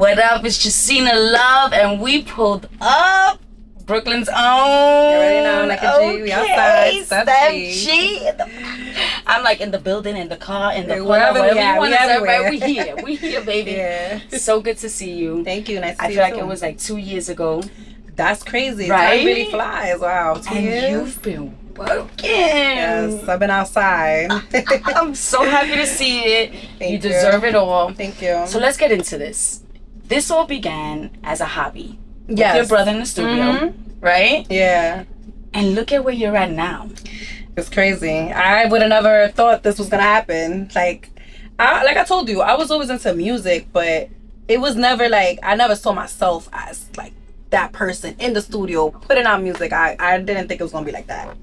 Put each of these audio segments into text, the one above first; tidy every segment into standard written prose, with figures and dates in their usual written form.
What up? It's Jacina Love, and we pulled up Brooklyn's own. You already know, like a G. We outside. Steph G. I'm like in the building, in the car, in the wherever you want to say, everywhere. we here. We here, baby. Yeah. So good to see you. Thank you. Nice to see you. I feel you like too. it was like 2 years ago. That's crazy. Right? Time really flies. Wow. 2 years. And you've been working. Yes, I've been outside. I'm so happy to see it. Thank you deserve it all. Thank you. So let's get into this. This all began as a hobby. Yes. With your brother in the studio, right? Yeah. And look at where you're at now. It's crazy. I would have never thought this was gonna happen. Like I told you, I was always into music, but it was never like I never saw myself as like that person in the studio putting out music. I didn't think it was gonna be like that.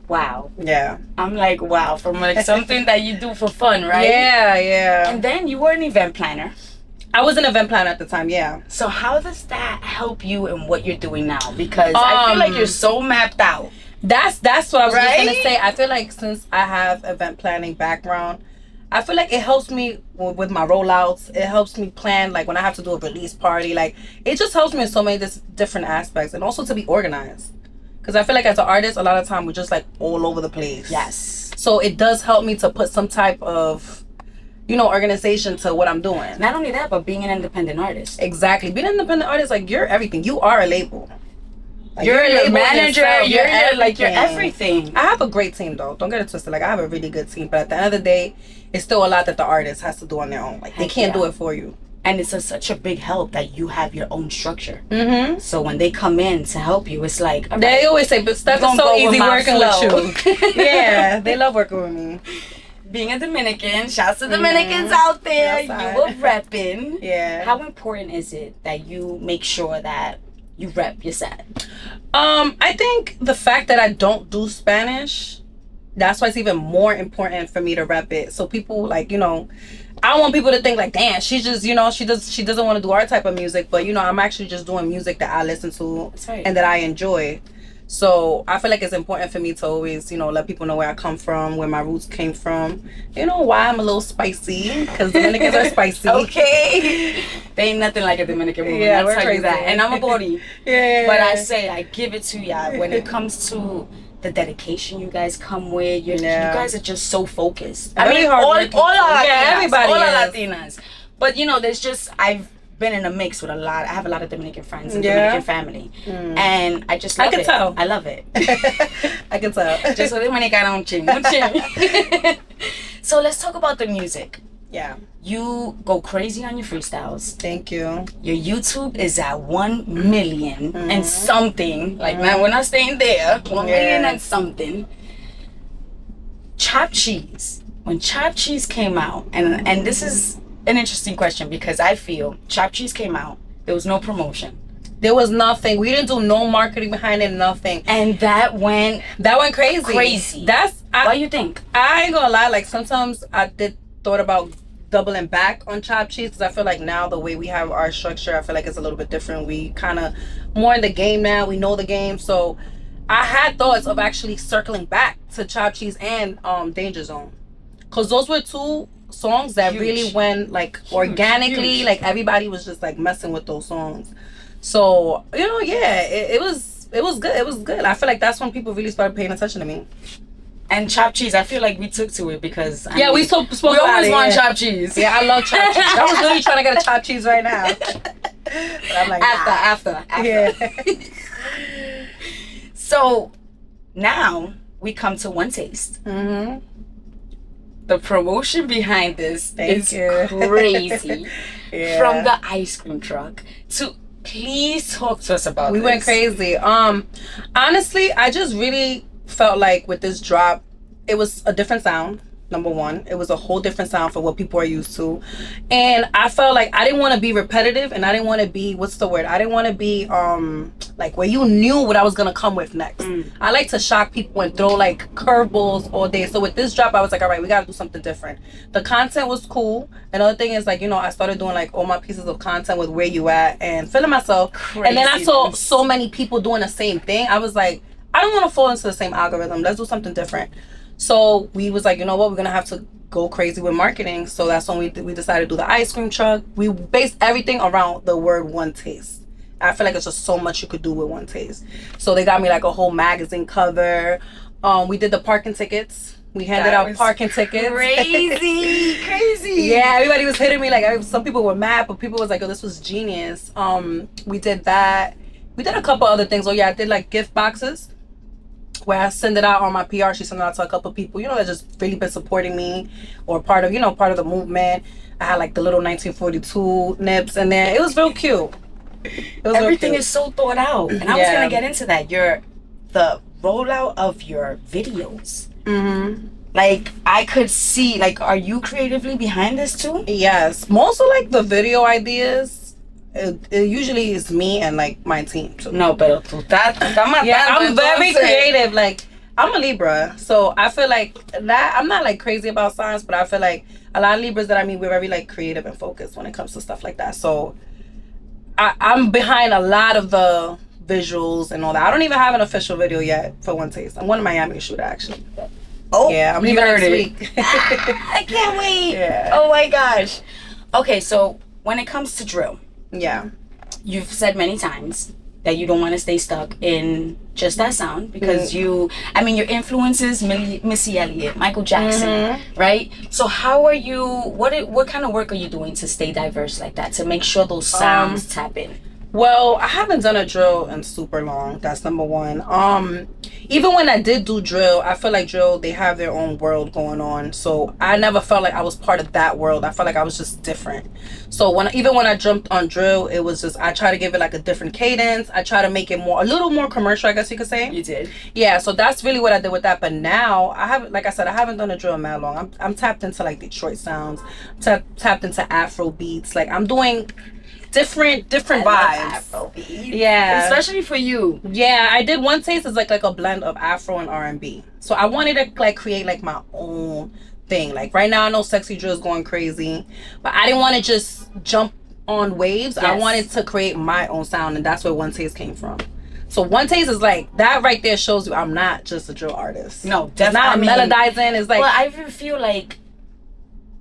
Wow. Yeah. I'm like, wow, from like something that you do for fun, right? Yeah. And then you were an event planner. I was an event planner at the time, yeah. So how does that help you in what you're doing now? Because I feel like you're so mapped out. That's what I was Right? just gonna say. I feel like since I have event planning background, I feel like it helps me with my rollouts. It helps me plan, like when I have to do a release party. Like it just helps me in so many different aspects, and also to be organized. Because I feel like as an artist, a lot of time we're just like all over the place. Yes. So it does help me to put some type of, organization to what I'm doing. Not only that, but being an independent artist. Exactly. Being an independent artist, like you're everything. You are a label. Like, You're a label manager. yourself. You're everything. I have a great team though. Don't get it twisted. Like I have a really good team, but at the end of the day, it's still a lot that the artist has to do on their own. Like they can't do it for you. And it's such a big help that you have your own structure. Mm-hmm. So when they come in to help you, it's like all right, They always say, "But Steph is so easy working with you." Yeah, they love working with me. Being a Dominican, shouts to Dominicans out there. You were repping. Yeah. How important is it that you make sure that you rep your set? I think the fact that I don't do Spanish, that's why it's even more important for me to rep it. So people like, I don't want people to think like, damn, she's just, she doesn't want to do our type of music, but I'm actually just doing music that I listen to and that I enjoy. So I feel like it's important for me to always, let people know where I come from, where my roots came from. Why I'm a little spicy, because Dominicans are spicy. Okay. They ain't nothing like a Dominican woman. Yeah, I'll we're tell crazy. you that. And I'm a body. Yeah. But I give it to y'all. When it comes to the dedication you guys come with, you guys are just so focused. I mean, all our Latinas, everybody all is. our Latinas. But there's just I've been in a mix with I have a lot of Dominican friends and Dominican family, and I just love it. Tell. I love it. I can tell. Just so Dominicana un ching. So let's talk about the music. Yeah. You go crazy on your freestyles. Thank you. Your YouTube is at 1 million and something. Like, man, we're not staying there. 1 million and something. Chopped Cheese. When Chopped Cheese came out, and this is an interesting question because I feel Chopped Cheese came out, there was no promotion. There was nothing. We didn't do no marketing behind it, nothing. And that went crazy. Why you think? I ain't gonna lie, like sometimes I thought about doubling back on Chopped Cheese because I feel like now the way we have our structure, I feel like it's a little bit different. We kind of more in the game now. We know the game. So I had thoughts of actually circling back to Chopped Cheese and Danger Zone, because those were two songs that really went like organically. Like everybody was just like messing with those songs. So it was good. It was good. I feel like that's when people really started paying attention to me. And Chopped Cheese, I feel like we took to it because we spoke we about always it, want Chopped Cheese. Yeah, I love Chopped Cheese. I was literally trying to get a Chopped Cheese right now. But I'm like, after. Yeah. So now we come to One Taste. Mm-hmm. The promotion behind this is you. crazy. Yeah. From the ice cream truck to please talk to us about We this. went crazy. Honestly, I just really felt like with this drop, it was a different sound. Number one, it was a whole different sound for what people are used to, and I felt like I didn't want to be repetitive, and I didn't want to be I didn't want to be like where you knew what I was gonna come with next. I like to shock people and throw like curveballs all day. So with this drop, I was like, all right, we gotta do something different. The content was cool. Another thing is like, I started doing like all my pieces of content with Where You At and feeling myself. And then I saw so many people doing the same thing. I was like, I don't want to fall into the same algorithm. Let's do something different. So we was like, you know what, we're gonna have to go crazy with marketing. So that's when we decided to do the ice cream truck. We based everything around the word one taste. I feel like it's just so much you could do with one taste. So they got me like a whole magazine cover. We did the parking tickets. We handed out parking tickets. Crazy, crazy. Yeah, everybody was hitting me. Like, some people were mad, but people was like, oh, this was genius. We did that. We did a couple other things. Oh yeah, I did like gift boxes where I send it out on my PR. She sent it out to a couple of people, you know, that just really been supporting me or part of the movement. I had like the little 1942 nips in there. It was real cute. Everything is so thought out. And I was going to get into that. The rollout of your videos. Mm-hmm. Like, I could see, like, are you creatively behind this too? Yes. Most of like the video ideas, it usually is me and like my team. So. No, pero tú I'm very creative. Like, I'm a Libra, so I feel like that I'm not like crazy about science, but I feel like a lot of Libras that I meet, we're very like creative and focused when it comes to stuff like that. So I'm behind a lot of the visuals and all that. I don't even have an official video yet for One Taste. I'm going to Miami to shoot actually. Oh, yeah, I'm leaving next week. I can't wait. Yeah. Oh my gosh. Okay, so when it comes to drill, yeah, you've said many times that you don't want to stay stuck in just that sound because your influences, Missy Elliott, Michael Jackson, right? So how are you, what kind of work are you doing to stay diverse like that, to make sure those sounds tap in? Well, I haven't done a drill in super long. That's number one. Even when I did do drill, I feel like drill, they have their own world going on. So I never felt like I was part of that world. I felt like I was just different. So even when I jumped on drill, it was just, I try to give it like a different cadence. I try to make it a little more commercial, I guess you could say. You did. Yeah, so that's really what I did with that. But now, I haven't done a drill in that long. I'm tapped into like Detroit sounds. Tapped into Afro beats. Like, I'm doing different vibes. Yeah, especially for you. Yeah, I did One Taste is like a blend of Afro and R&B. So I wanted to like create like my own thing. Like right now I know Sexy Drill is going crazy, but I didn't want to just jump on waves. Yes. I wanted to create my own sound, and that's where One Taste came from. So One Taste is like that right there shows you I'm not just a drill artist. No, definitely. Not melodizing. It's like, well, I feel like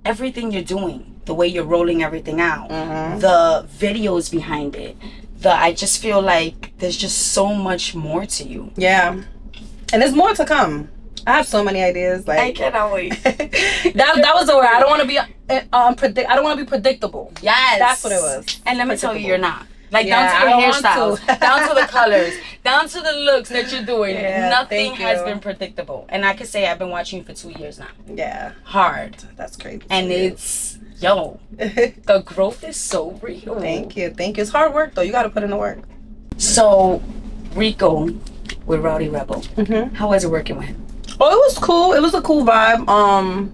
everything you're doing, the way you're rolling everything out, the videos behind it, I just feel like there's just so much more to you. Yeah, and there's more to come. I have so many ideas. Like, I cannot wait. that was the word. I don't want to be I don't want to be predictable. Yes, that's what it was. And let me tell you, you're not. Like, down to your hairstyles, down to the colors, down to the looks that you're doing. Yeah, nothing has been predictable. And I could say I've been watching you for 2 years now. Yeah. Hard. That's crazy. And it's, the growth is so real. Thank you. It's hard work, though. You got to put in the work. So, Rico with Rowdy Rebel. How was it working with him? Oh, it was cool. It was a cool vibe.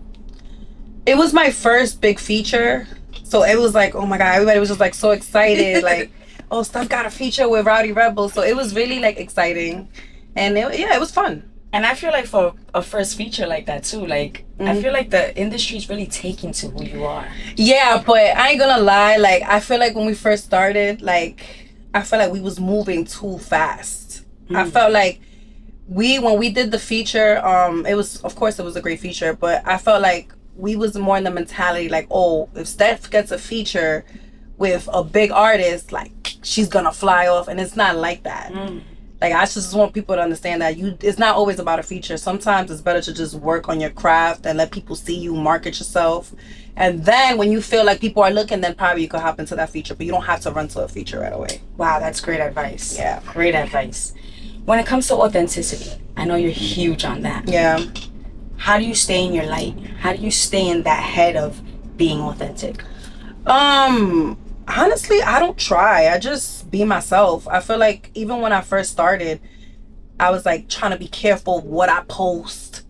It was my first big feature. So it was like, oh my God, everybody was just like so excited. Like, oh, Steph got a feature with Rowdy Rebel. So it was really like exciting. And it was fun. And I feel like for a first feature like that too, like, I feel like the industry's really taking to who you are. Yeah, but I ain't gonna lie. Like, I feel like when we first started, like, I felt like we was moving too fast. I felt like when we did the feature, it was a great feature, but I felt like we was more in the mentality like, oh, if Steph gets a feature with a big artist, like, she's gonna fly off, and it's not like that. Like, I just want people to understand that it's not always about a feature. Sometimes it's better to just work on your craft and let people see you, market yourself, and then when you feel like people are looking, then probably you could hop into that feature, but you don't have to run to a feature right away. Wow, that's great advice. Yeah, great advice. When it comes to authenticity, I know you're huge on that. Yeah. How do you stay in your light? How do you stay in that head of being authentic? Honestly, I don't try. I just be myself. I feel like even when I first started, I was like trying to be careful what I post,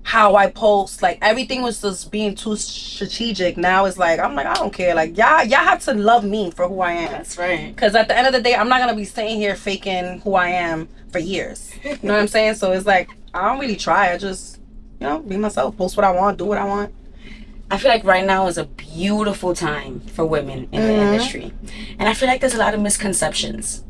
how I post. Like, everything was just being too strategic. Now it's like, I'm like, I don't care. Like, y'all have to love me for who I am. That's right. Because at the end of the day, I'm not going to be sitting here faking who I am for years. You know what I'm saying? So it's like, I don't really try. I just, be myself. Post what I want. Do what I want. I feel like right now is a beautiful time for women in the industry. And I feel like there's a lot of misconceptions,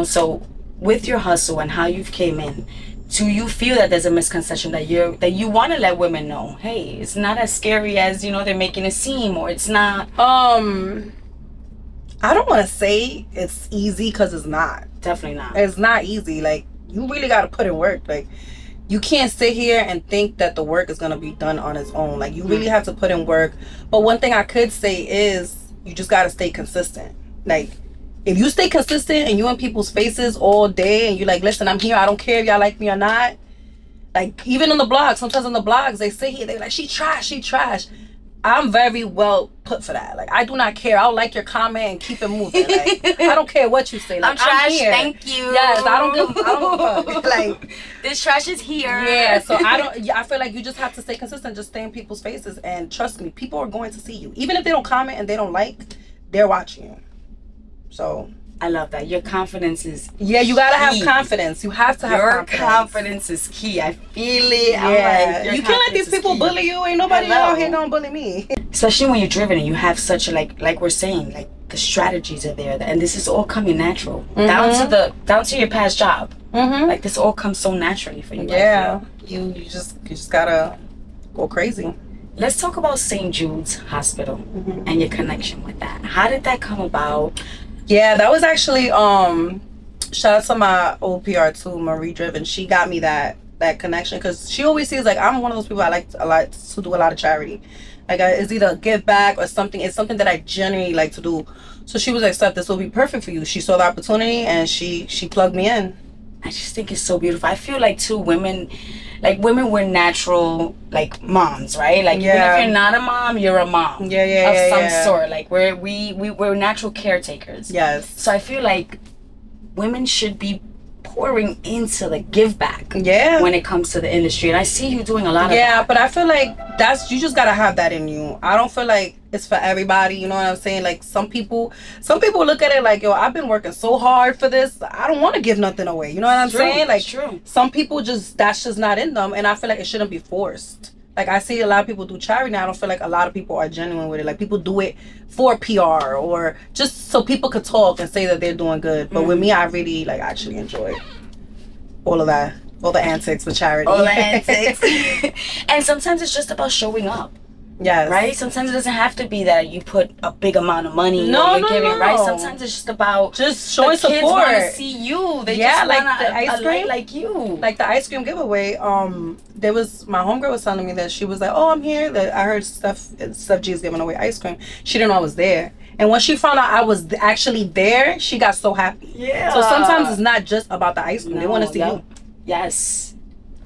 so with your hustle and how you've came in, do you feel that there's a misconception that you want to let women know, hey, it's not as scary as, you know, they're making it seem, or it's not? I don't want to say it's easy, because it's not. Definitely not. It's not easy. Like, you really got to put in work. Like, you can't sit here and think that the work is going to be done on its own. Like, you really have to put in work. But one thing I could say is you just got to stay consistent. Like, if you stay consistent and you in people's faces all day and you're like, listen, I'm here, I don't care if y'all like me or not. Like, even on the blogs, sometimes on the blogs, they sit here, they're like, she trash. I'm very well put for that. Like, I do not care. I'll like your comment and keep it moving. Like, I don't care what you say. Like, I'm trash, here. thank you. Yes, I don't give a fuck. Like, this trash is here. Yeah, so I feel like you just have to stay consistent. Just stay in people's faces, and trust me, people are going to see you. Even if they don't comment and they don't like, they're watching you. So I love that. Your confidence is you gotta have confidence. You have to have your confidence. confidence is key. I feel it. Yeah. I'm like, you can't let these people bully you. Ain't nobody out here gonna bully me. Especially when you're driven and you have such a like we're saying, like the strategies are there, and this is all coming natural. Down to your past job. Like, this all comes so naturally for you. Yeah. You just gotta go crazy. Let's talk about St. Jude's Hospital and your connection with that. How did that come about? Yeah, that was actually shout out to my old PR too, Marie Driven. She got me that connection, because she always sees, like, I'm one of those people I like to do a lot of charity. Like, it's either a give back or something. It's something that I genuinely like to do. So she was like, Steph, this will be perfect for you. She saw the opportunity and she plugged me in. I just think it's so beautiful. I feel like too, women were natural, like, moms, right? Like, even if you're not a mom, you're a mom. Of some sort. Like, we're natural caretakers. Yes. So I feel like women should be pouring into the give back. Yeah. When it comes to the industry, and I see you doing a lot of that. Yeah, but I feel like you just gotta have that in you. I don't feel like it's for everybody. You know what I'm saying? Like, some people look at it like, yo, I've been working so hard for this. I don't want to give nothing away. You know what I'm saying? Like, true. Some people that's just not in them, and I feel like it shouldn't be forced. Like, I see a lot of people do charity now. I don't feel like a lot of people are genuine with it. Like, people do it for PR or just so people could talk and say that they're doing good. But with me, I really, like, actually enjoy all of that. All the antics with charity. All the antics. And sometimes it's just about showing up. Yes. Right? Sometimes it doesn't have to be that you put a big amount of money or you're giving, right? Sometimes it's just about just showing the kids support. Want to see you. They just like want the ice cream, like you. Like the ice cream giveaway. There was my homegirl was telling me that she was like, "Oh, I'm here. That I heard Steph G is giving away ice cream." She didn't know I was there, and when she found out I was actually there, she got so happy. Yeah. So sometimes it's not just about the ice cream. They want to see you. Yes.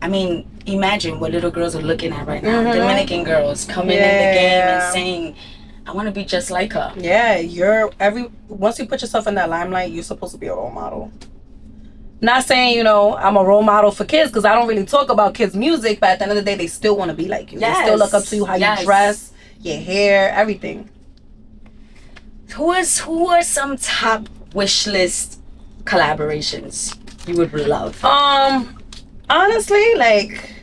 I mean, imagine what little girls are looking at right now. Dominican girls coming in the game and saying, I want to be just like her. Yeah, once you put yourself in that limelight, you're supposed to be a role model. Not saying, I'm a role model for kids, because I don't really talk about kids' music, but at the end of the day, they still want to be like you. Yes. They still look up to you, how you dress, your hair, everything. Who are some top wish list collaborations you would love? Honestly, like,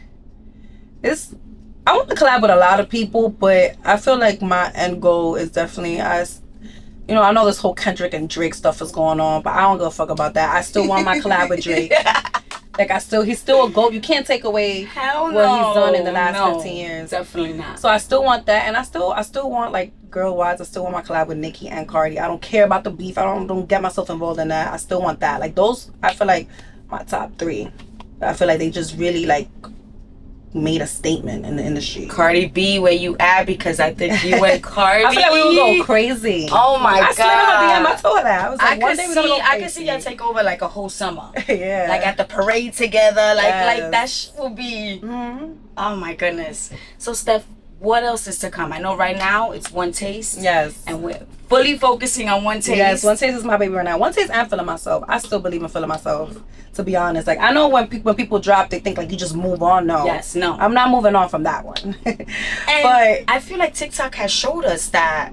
I want to collab with a lot of people, but I feel like my end goal is definitely I know this whole Kendrick and Drake stuff is going on, but I don't give a fuck about that. I still want my collab with Drake. Like, he's still a GOAT. You can't take away what he's done in the last 15 years. Definitely not. So I still want that, and I still want, like, girl-wise, I still want my collab with Nicki and Cardi. I don't care about the beef. I don't get myself involved in that. I still want that. Like, those, I feel like my top 3. I feel like they just really, like, made a statement in the industry. Cardi B, where you at? Because I think you went Cardi. I feel like we would go crazy. Oh my God. I slid her DM. I told her that. I was like, one day we're gonna go crazy. I could see y'all take over like a whole summer. Yeah. Like at the parade together. Like that will be. Oh my goodness. So Steph, what else is to come? I know right now it's One Taste. Yes. And we're fully focusing on One Taste. Yes, One Taste is my baby right now. One Taste and Feeling Myself. I still believe in feeling myself, to be honest. Like, I know when people drop, they think like you just move on. No. Yes, no. I'm not moving on from that one. And but I feel like TikTok has showed us that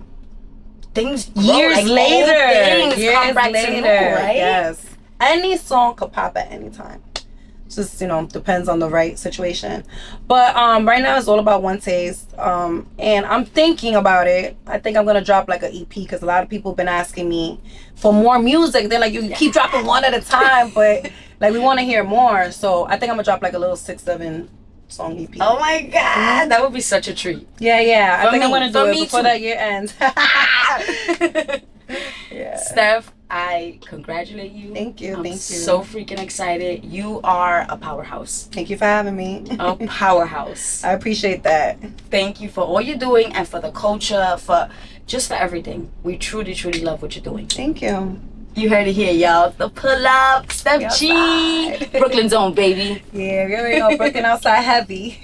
things years like later, come back to new, right? Yes. Any song could pop at any time. Just, depends on the right situation. But right now it's all about One Taste. And I'm thinking about it. I think I'm gonna drop like an EP, because a lot of people have been asking me for more music. They're like, you keep dropping one at a time, but Like, we want to hear more. So I think I'm gonna drop like a little 6-7 song EP. Oh my God, that would be such a treat. Yeah. I think I'm me, gonna do for it me before too. that year ends. Yeah. Steph, I congratulate you. Thank you. I'm Thank you. so freaking excited. You are a powerhouse. Thank you for having me. A powerhouse. I appreciate that. Thank you for all you're doing and for the culture, for everything. We truly, truly love what you're doing. Thank you. You heard it here, y'all. The pull up, Steph G. Outside. Brooklyn's own, baby. Yeah, we already know Brooklyn outside heavy.